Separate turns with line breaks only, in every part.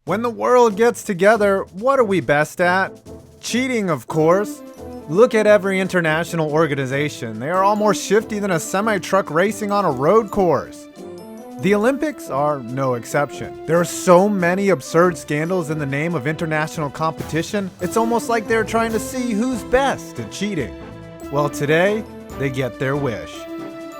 When the world gets together, what are we best at? Cheating, of course. Look at every international organization. They are all more shifty than a semi-truck racing on a road course. The Olympics are no exception. There are so many absurd scandals in the name of international competition, it's almost like they're trying to see who's best at cheating. Well, today, they get their wish.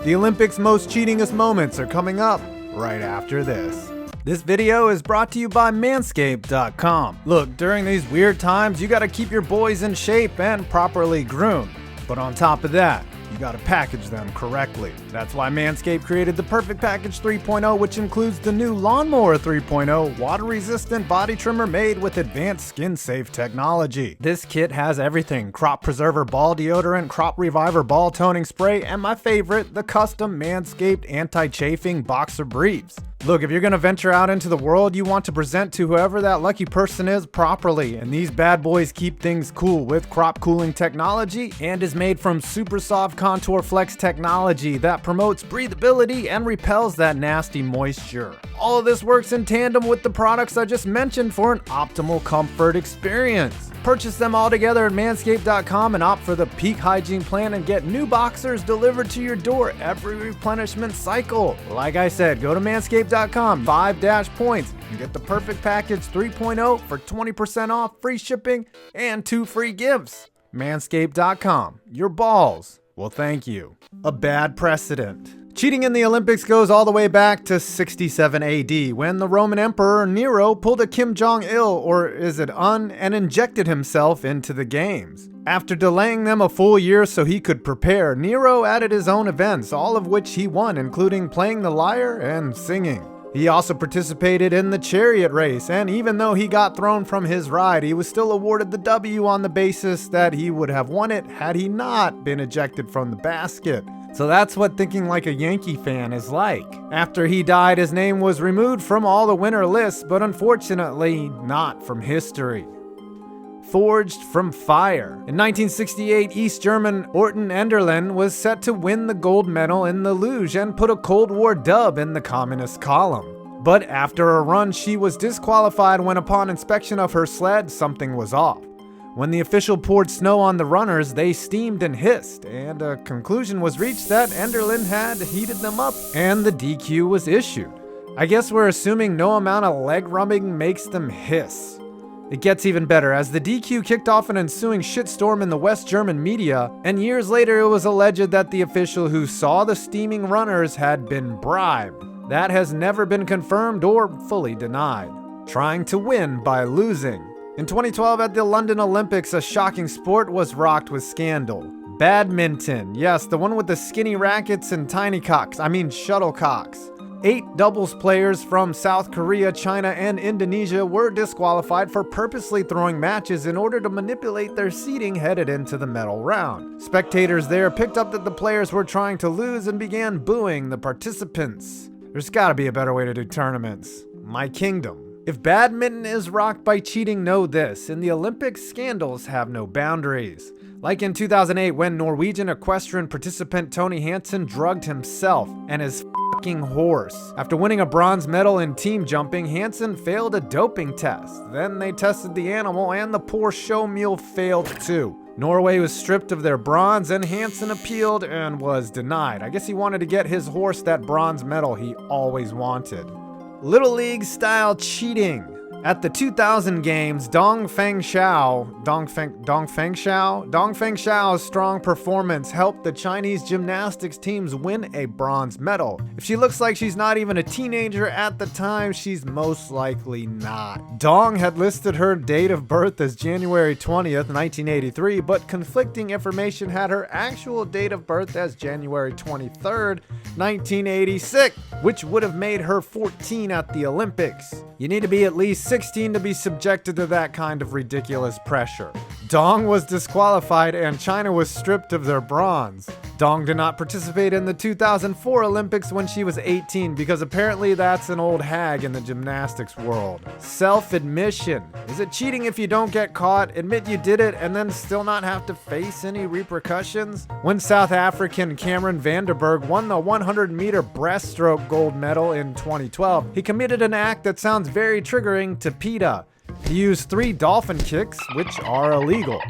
The Olympics' most cheatingest moments are coming up right after this. This video is brought to you by Manscaped.com. Look, during these weird times, you gotta keep your boys in shape and properly groomed. But on top of that, you gotta package them correctly. That's why Manscaped created the Perfect Package 3.0, which includes the new Lawnmower 3.0 water-resistant body trimmer made with advanced skin-safe technology. This kit has everything: crop preserver ball deodorant, crop reviver ball toning spray, and my favorite, the custom Manscaped anti-chafing boxer briefs. Look, if you're gonna venture out into the world, you want to present to whoever that lucky person is properly, and these bad boys keep things cool with crop cooling technology and is made from super soft Contour Flex technology that promotes breathability and repels that nasty moisture. All of this works in tandem with the products I just mentioned for an optimal comfort experience. Purchase them all together at Manscaped.com and opt for the Peak Hygiene Plan and get new boxers delivered to your door every replenishment cycle. Like I said, go to Manscaped.com, 5-points, and get the Perfect Package 3.0 for 20% off, free shipping, and 2 free gifts. Manscaped.com, your balls will thank you. A bad precedent. Cheating in the Olympics goes all the way back to 67 AD, when the Roman Emperor Nero pulled a Kim Jong-il, or is it and injected himself into the games. After delaying them a full year so he could prepare, Nero added his own events, all of which he won, including playing the lyre and singing. He also participated in the chariot race, and even though he got thrown from his ride, he was still awarded the W on the basis that he would have won it had he not been ejected from the basket. So that's what thinking like a Yankee fan is like. After he died, his name was removed from all the winner lists, but unfortunately not from history. Forged from fire. In 1968, East German Orton Enderlin was set to win the gold medal in the luge and put a Cold War dub in the communist column. But after a run, she was disqualified when, upon inspection of her sled, something was off. When the official poured snow on the runners, they steamed and hissed, and a conclusion was reached that Enderlin had heated them up, and the DQ was issued. I guess we're assuming no amount of leg rubbing makes them hiss. It gets even better, as the DQ kicked off an ensuing shitstorm in the West German media, and years later it was alleged that the official who saw the steaming runners had been bribed. That has never been confirmed or fully denied. Trying to win by losing. In 2012 at the London Olympics, a shocking sport was rocked with scandal. Badminton. Yes, the one with the skinny rackets and tiny cocks. Shuttlecocks. 8 doubles players from South Korea, China, and Indonesia were disqualified for purposely throwing matches in order to manipulate their seeding headed into the medal round. Spectators there picked up that the players were trying to lose and began booing the participants. There's gotta be a better way to do tournaments. My kingdom. If badminton is rocked by cheating, know this: in the Olympics, scandals have no boundaries. Like in 2008, when Norwegian equestrian participant Tony Hansen drugged himself and his fucking horse. After winning a bronze medal in team jumping, Hansen failed a doping test. Then they tested the animal, and the poor show mule failed too. Norway was stripped of their bronze, and Hansen appealed and was denied. I guess he wanted to get his horse that bronze medal he always wanted. Little League style cheating. At the 2000 games, Dong Fengxiao's strong performance helped the Chinese gymnastics teams win a bronze medal. If she looks like she's not even a teenager at the time, she's most likely not. Dong had listed her date of birth as January 20th, 1983, but conflicting information had her actual date of birth as January 23rd, 1986, which would have made her 14 at the Olympics. You need to be at least 16 to be subjected to that kind of ridiculous pressure. Dong was disqualified and China was stripped of their bronze. Dong did not participate in the 2004 Olympics when she was 18 because apparently that's an old hag in the gymnastics world. Self-admission. Is it cheating if you don't get caught, admit you did it, and then still not have to face any repercussions? When South African Cameron Vanderberg won the 100-meter breaststroke gold medal in 2012, he committed an act that sounds very triggering to PETA. He used 3 dolphin kicks, which are illegal.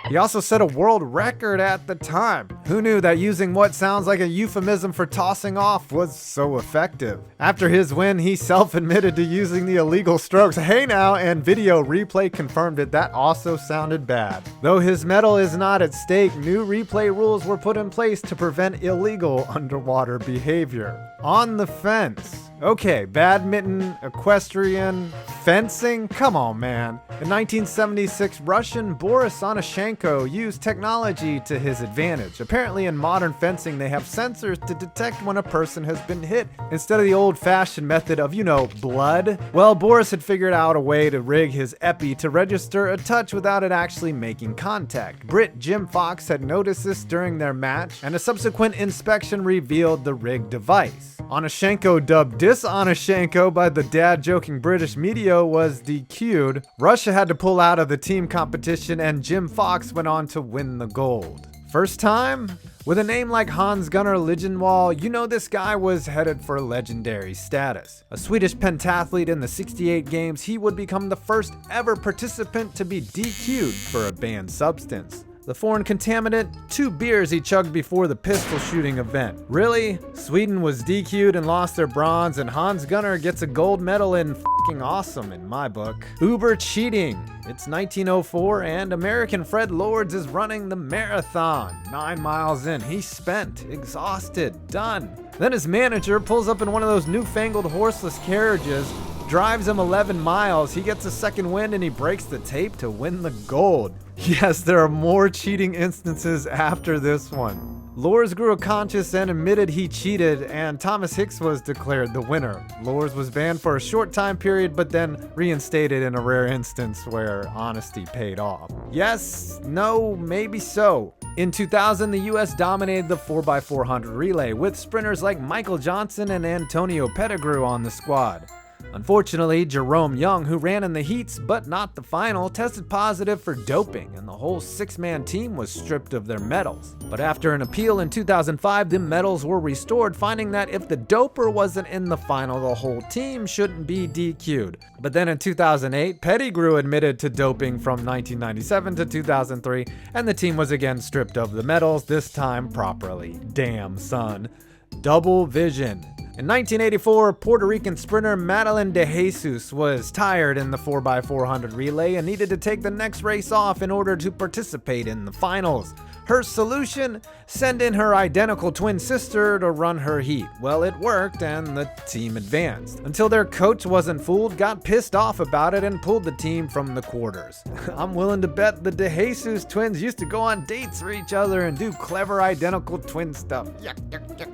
He also set a world record at the time. Who knew that using what sounds like a euphemism for tossing off was so effective? After his win, he self-admitted to using the illegal strokes. Hey now, and video replay confirmed it. That also sounded bad. Though his medal is not at stake, new replay rules were put in place to prevent illegal underwater behavior. On the fence. Okay, badminton, equestrian, fencing? Come on, man. In 1976, Russian Boris Onashenko used technology to his advantage. Apparently in modern fencing, they have sensors to detect when a person has been hit instead of the old-fashioned method of, blood. Well, Boris had figured out a way to rig his epi to register a touch without it actually making contact. Brit Jim Fox had noticed this during their match, and a subsequent inspection revealed the rigged device. Onashenko, dubbed Dis-Onashenko by the dad-joking British media, was DQ'd. Russia had to pull out of the team competition, and Jim Fox went on to win the gold. First time? With a name like Hans-Gunnar Ligenwall, this guy was headed for legendary status. A Swedish pentathlete in the 68 games, he would become the first ever participant to be DQ'd for a banned substance. The foreign contaminant? 2 beers he chugged before the pistol shooting event. Really? Sweden was DQ'd and lost their bronze, and Hans Gunnar gets a gold medal in f***ing awesome in my book. Uber cheating. It's 1904 and American Fred Lords is running the marathon. 9 miles in, he's spent, exhausted, done. Then his manager pulls up in one of those newfangled horseless carriages, drives him 11 miles, he gets a second wind and he breaks the tape to win the gold. Yes, there are more cheating instances after this one. Lors grew conscious and admitted he cheated, and Thomas Hicks was declared the winner. Lors was banned for a short time period, but then reinstated in a rare instance where honesty paid off. Yes, no, maybe so. In 2000, the US dominated the 4x400 relay with sprinters like Michael Johnson and Antonio Pettigrew on the squad. Unfortunately, Jerome Young, who ran in the heats but not the final, tested positive for doping, and the whole 6-man team was stripped of their medals. But after an appeal in 2005, the medals were restored, finding that if the doper wasn't in the final, the whole team shouldn't be DQ'd. But then in 2008, Pettigrew admitted to doping from 1997 to 2003, and the team was again stripped of the medals, this time properly. Damn, son. Double vision. In 1984, Puerto Rican sprinter Madeline De Jesus was tired in the 4x400 relay and needed to take the next race off in order to participate in the finals. Her solution? Send in her identical twin sister to run her heat. Well, it worked and the team advanced. Until their coach wasn't fooled, got pissed off about it, and pulled the team from the quarters. I'm willing to bet the De Jesus twins used to go on dates for each other and do clever identical twin stuff.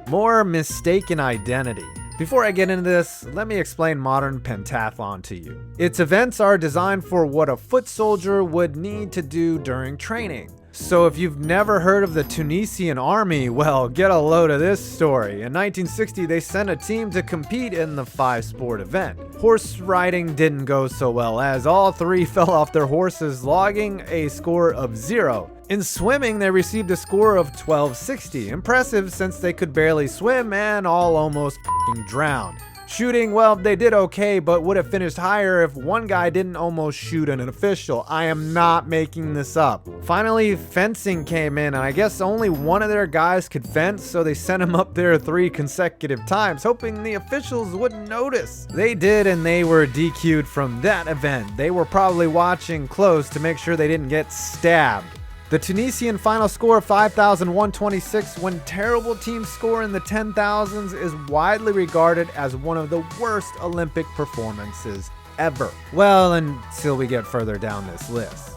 More mistaken identity. Before I get into this, let me explain modern pentathlon to you. Its events are designed for what a foot soldier would need to do during training. So if you've never heard of the Tunisian army, well, get a load of this story. In 1960, they sent a team to compete in the 5-sport event. Horse riding didn't go so well, as all 3 fell off their horses, logging a score of 0. In swimming, they received a score of 1260. Impressive since they could barely swim and all almost f***ing drowned. Shooting, well, they did okay, but would have finished higher if one guy didn't almost shoot an official. I am not making this up. Finally, fencing came in, and I guess only one of their guys could fence, so they sent him up there 3 consecutive times, hoping the officials wouldn't notice. They did, and they were DQ'd from that event. They were probably watching close to make sure they didn't get stabbed. The Tunisian final score of 5,126, when terrible teams score in the 10,000s, is widely regarded as one of the worst Olympic performances ever. Well, until we get further down this list.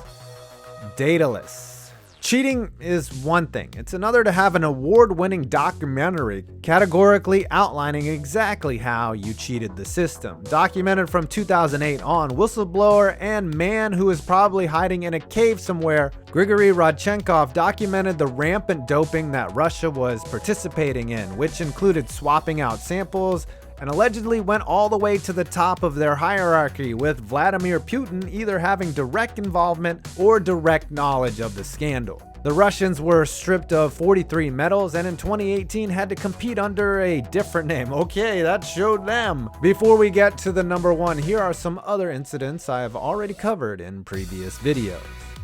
Daedalus. Cheating is one thing. It's another to have an award-winning documentary categorically outlining exactly how you cheated the system. Documented from 2008 on, whistleblower and man who is probably hiding in a cave somewhere, Grigory Rodchenkov documented the rampant doping that Russia was participating in, which included swapping out samples, and allegedly went all the way to the top of their hierarchy, with Vladimir Putin either having direct involvement or direct knowledge of the scandal. The Russians were stripped of 43 medals and in 2018 had to compete under a different name. Okay, that showed them. Before we get to the number one, here are some other incidents I have already covered in previous videos.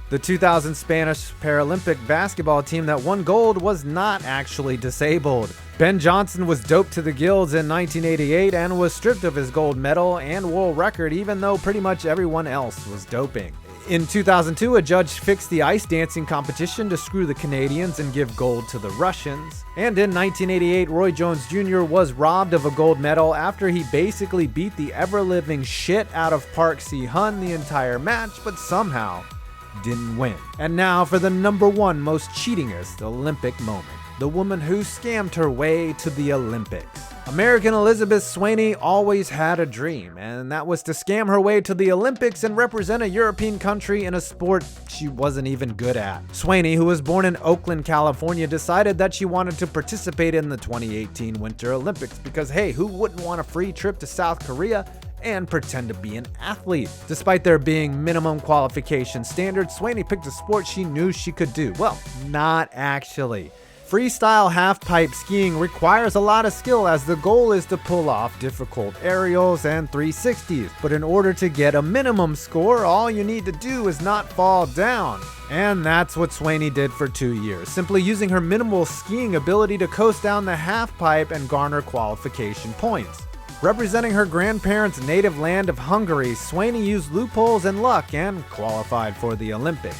The 2000 Spanish Paralympic basketball team that won gold was not actually disabled. Ben Johnson was doped to the gills in 1988 and was stripped of his gold medal and world record, even though pretty much everyone else was doping. In 2002, a judge fixed the ice dancing competition to screw the Canadians and give gold to the Russians. And in 1988, Roy Jones Jr. was robbed of a gold medal after he basically beat the ever-living shit out of Park Si-hun the entire match, but somehow didn't win. And now for the number one most cheatingest Olympic moment. The woman who scammed her way to the Olympics. American Elizabeth Swaney always had a dream, and that was to scam her way to the Olympics and represent a European country in a sport she wasn't even good at. Swaney, who was born in Oakland, California, decided that she wanted to participate in the 2018 Winter Olympics because, hey, who wouldn't want a free trip to South Korea and pretend to be an athlete? Despite there being minimum qualification standards, Swaney picked a sport she knew she could do. Well, not actually. Freestyle half-pipe skiing requires a lot of skill, as the goal is to pull off difficult aerials and 360s. But in order to get a minimum score, all you need to do is not fall down. And that's what Swaney did for 2 years, simply using her minimal skiing ability to coast down the half-pipe and garner qualification points. Representing her grandparents' native land of Hungary, Swaney used loopholes and luck and qualified for the Olympics.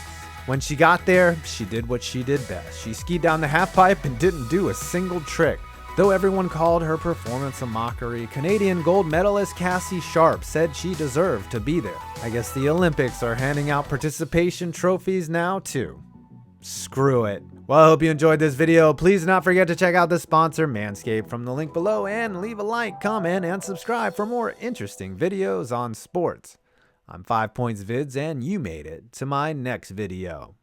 When she got there, she did what she did best. She skied down the halfpipe and didn't do a single trick. Though everyone called her performance a mockery, Canadian gold medalist Cassie Sharp said she deserved to be there. I guess the Olympics are handing out participation trophies now too. Screw it. Well, I hope you enjoyed this video. Please do not forget to check out the sponsor, Manscaped, from the link below, and leave a like, comment, and subscribe for more interesting videos on sports. I'm 5 Points Vids, and you made it to my next video.